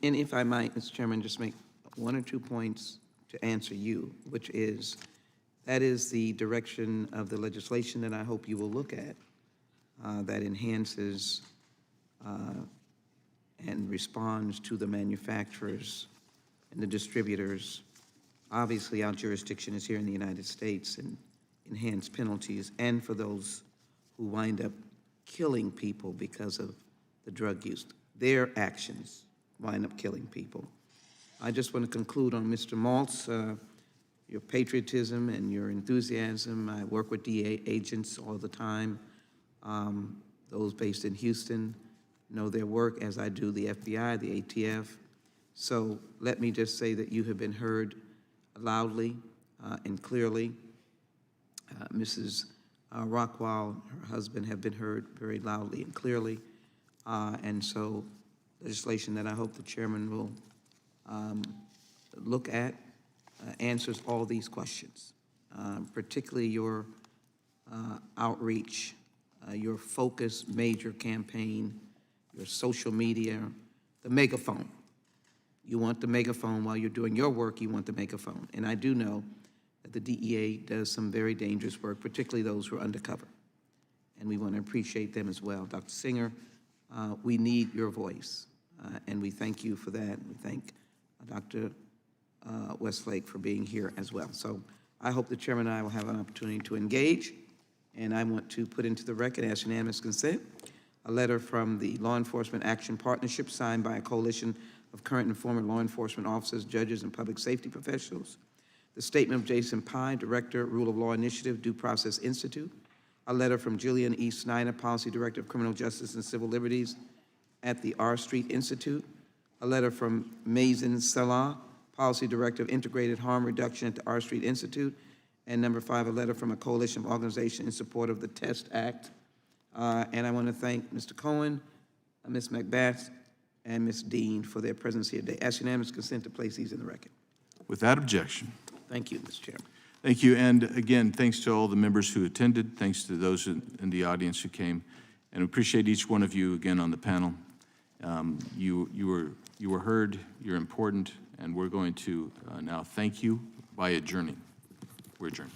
And if I might, Mr. Chairman, just make 1 or 2 points to answer you, which is, that is the direction of the legislation that I hope you will look at, that enhances and responds to the manufacturers and the distributors. Obviously, our jurisdiction is here in the United States, and enhanced penalties, and for those who wind up killing people because of the drug use. Their actions wind up killing people. I just want to conclude on Mr. Maltz, your patriotism and your enthusiasm. I work with DEA agents all the time. Those based in Houston know their work, as I do the FBI, the ATF. So let me just say that you have been heard loudly and clearly. Mrs. Rockwell, her husband, have been heard very loudly and clearly. And so legislation that I hope the chairman will look at answers all these questions, particularly your outreach, your focused major campaign, your social media, the megaphone. You want the megaphone while you're doing your work, you want the megaphone. And I do know that the DEA does some very dangerous work, particularly those who are undercover. And we want to appreciate them as well. Dr. Singer, we need your voice, and we thank you for that. We thank Dr. Westlake for being here as well. So I hope the chairman and I will have an opportunity to engage, and I want to put into the record, as unanimous consent, a letter from the Law Enforcement Action Partnership signed by a coalition of current and former law enforcement officers, judges, and public safety professionals. The statement of Jason Pye, Director, Rule of Law Initiative, Due Process Institute. A letter from Jillian E. Snyder, Policy Director of Criminal Justice and Civil Liberties at the R Street Institute. A letter from Mazen Salah, Policy Director of Integrated Harm Reduction at the R Street Institute. And number 5, a letter from a coalition of organizations in support of the TEST Act. And I want to thank Mr. Cohen, Ms. McBath, and Ms. Dean for their presence here today. Ask unanimous consent to place these in the record. Without objection. Thank you, Mr. Chairman. Thank you. And again, thanks to all the members who attended. Thanks to those in the audience who came. And we appreciate each one of you again on the panel. You were heard, you're important, and we're going to now thank you by adjourning. We're adjourned.